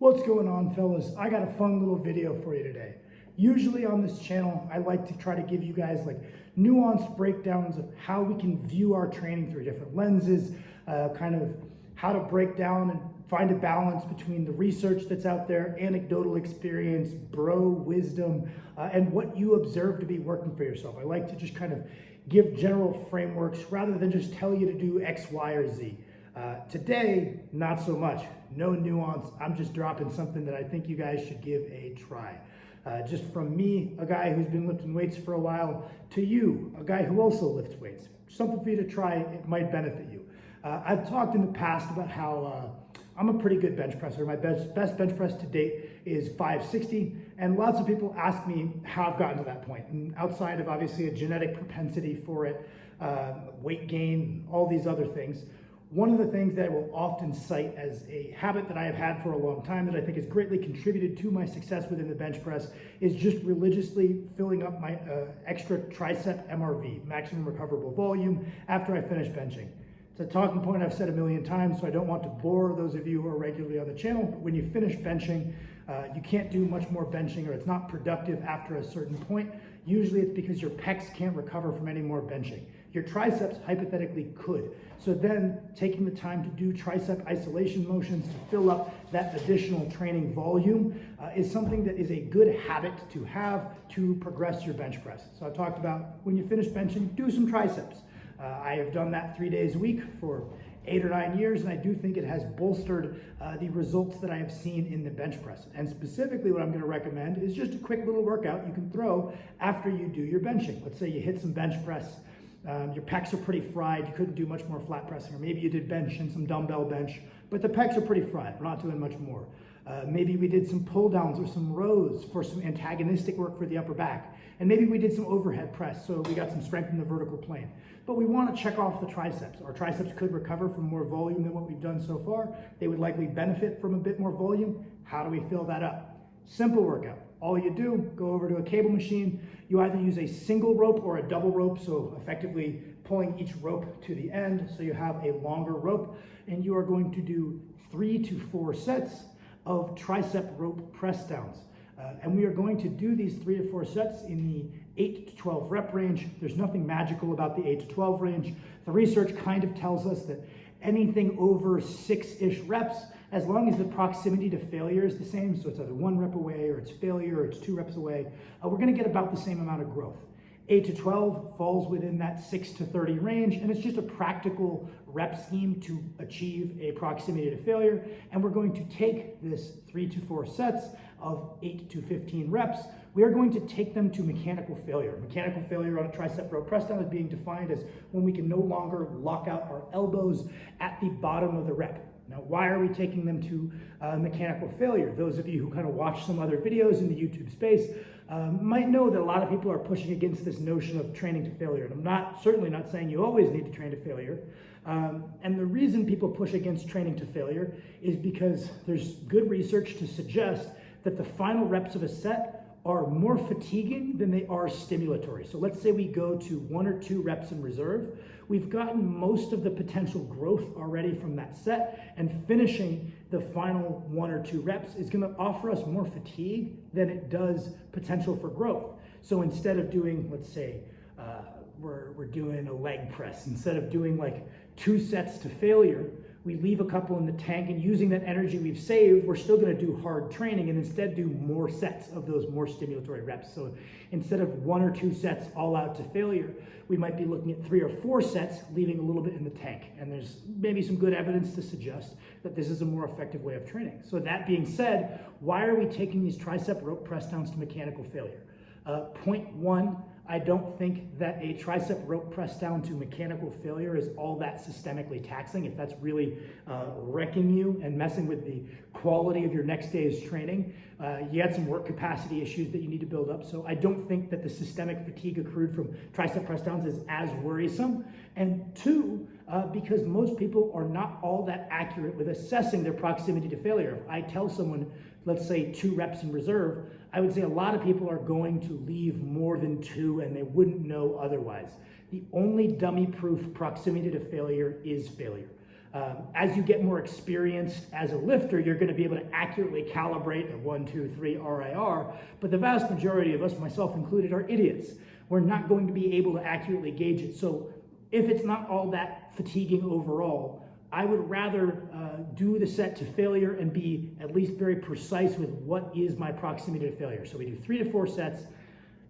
What's going on, fellas? I got a fun little video for you today. Usually on this channel, I like to try to give you guys like nuanced breakdowns of how we can view our training through different lenses, kind of how to break down and find a balance between the research that's out there, anecdotal experience, bro wisdom, and what you observe to be working for yourself. I like to just kind of give general frameworks rather than just tell you to do X, Y, or Z. Today, not so much. No nuance. I'm just dropping something that I think you guys should give a try. Just from me, a guy who's been lifting weights for a while, to you, a guy who also lifts weights. Something for you to try. It might benefit you. I've talked in the past about how I'm a pretty good bench presser. My best bench press to date is 560, and lots of people ask me how I've gotten to that point. And outside of obviously a genetic propensity for it, weight gain, all these other things, one of the things that I will often cite as a habit that I have had for a long time that I think has greatly contributed to my success within the bench press is just religiously filling up my extra tricep MRV, maximum recoverable volume, after I finish benching. It's a talking point I've said a million times, so I don't want to bore those of you who are regularly on the channel, but when you finish benching, you can't do much more benching, or it's not productive after a certain point. Usually it's because your pecs can't recover from any more benching. Your triceps hypothetically could. So then taking the time to do tricep isolation motions to fill up that additional training volume is something that is a good habit to have to progress your bench press. So I talked about when you finish benching, do some triceps. I have done that 3 days a week for 8 or 9 years, and I do think it has bolstered the results that I have seen in the bench press. And specifically what I'm going to recommend is just a quick little workout you can throw after you do your benching. Let's say you hit some bench press, your pecs are pretty fried, you couldn't do much more flat pressing, or maybe you did bench and some dumbbell bench, but the pecs are pretty fried, we're not doing much more. Maybe we did some pull downs or some rows for some antagonistic work for the upper back. And maybe we did some overhead press, so we got some strength in the vertical plane. But we want to check off the triceps. Our triceps could recover from more volume than what we've done so far. They would likely benefit from a bit more volume. How do we fill that up? Simple workout. All you do, go over to a cable machine. You either use a single rope or a double rope, so effectively pulling each rope to the end so you have a longer rope. And you are going to do 3 to 4 sets of tricep rope press downs. And we are going to do these 3 to 4 sets in the 8 to 12 rep range. There's nothing magical about the 8 to 12 range. The research kind of tells us that anything over 6-ish reps, as long as the proximity to failure is the same, so it's either 1 rep away or it's failure or it's 2 reps away, we're gonna get about the same amount of growth. 8 to 12 falls within that 6 to 30 range, and it's just a practical rep scheme to achieve a proximity to failure. And we're going to take this 3 to 4 sets of 8 to 15 reps. We are going to take them to mechanical failure. Mechanical failure on a tricep rope press down is being defined as when we can no longer lock out our elbows at the bottom of the rep. Now, why are we taking them to mechanical failure? Those of you who kind of watch some other videos in the YouTube space might know that a lot of people are pushing against this notion of training to failure. And I'm certainly not saying you always need to train to failure. And the reason people push against training to failure is because there's good research to suggest that the final reps of a set are more fatiguing than they are stimulatory. So let's say we go to 1 or 2 reps in reserve. We've gotten most of the potential growth already from that set, and finishing the final 1 or 2 reps is going to offer us more fatigue than it does potential for growth. So instead of doing, let's say, we're doing a leg press, instead of doing like 2 sets to failure, we leave a couple in the tank, and using that energy we've saved, we're still going to do hard training and instead do more sets of those more stimulatory reps. So instead of 1 or 2 sets all out to failure, we might be looking at 3 or 4 sets, leaving a little bit in the tank. And there's maybe some good evidence to suggest that this is a more effective way of training. So that being said, why are we taking these tricep rope press downs to mechanical failure? Point 1, I don't think that a tricep rope press down to mechanical failure is all that systemically taxing. If that's really wrecking you and messing with the quality of your next day's training, you had some work capacity issues that you need to build up. So I don't think that the systemic fatigue accrued from tricep press downs is as worrisome. And 2, because most people are not all that accurate with assessing their proximity to failure. If I tell someone, let's say 2 reps in reserve, I would say a lot of people are going to leave more than 2 and they wouldn't know otherwise. The only dummy-proof proximity to failure is failure. As you get more experienced as a lifter, you're going to be able to accurately calibrate a 1, 2, 3 RIR, but the vast majority of us, myself included, are idiots. We're not going to be able to accurately gauge it. So if it's not all that fatiguing overall, I would rather do the set to failure and be at least very precise with what is my proximity to failure. So we do 3 to 4 sets,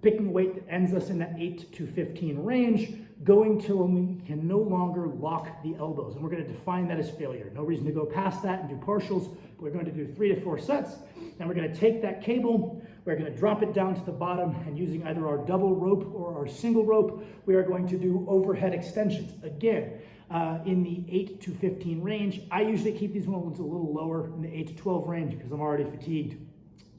picking a weight that ends us in that 8 to 15 range, going till when we can no longer lock the elbows. And we're going to define that as failure. No reason to go past that and do partials, but we're going to do 3 to 4 sets. And we're going to take that cable, we're going to drop it down to the bottom, and using either our double rope or our single rope, we are going to do overhead extensions. Again, in the 8 to 15 range. I usually keep these ones a little lower in the 8 to 12 range because I'm already fatigued.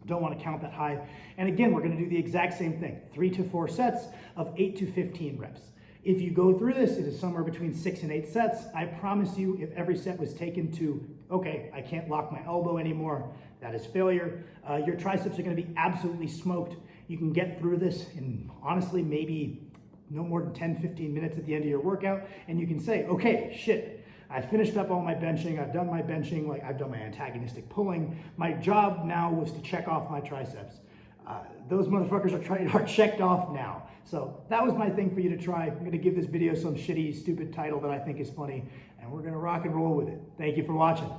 Don't want to count that high. And again, we're going to do the exact same thing, 3 to 4 sets of 8 to 15 reps. If you go through this, it is somewhere between 6 and 8 sets. I promise you, if every set was taken to, okay, I can't lock my elbow anymore, that is failure. Your triceps are going to be absolutely smoked. You can get through this in, honestly, maybe no more than 10, 15 minutes at the end of your workout, and you can say, okay, shit, I finished up all my benching, I've done my benching, like I've done my antagonistic pulling. My job now was to check off my triceps. Those motherfuckers are checked off now. So that was my thing for you to try. I'm gonna give this video some shitty, stupid title that I think is funny, and we're gonna rock and roll with it. Thank you for watching.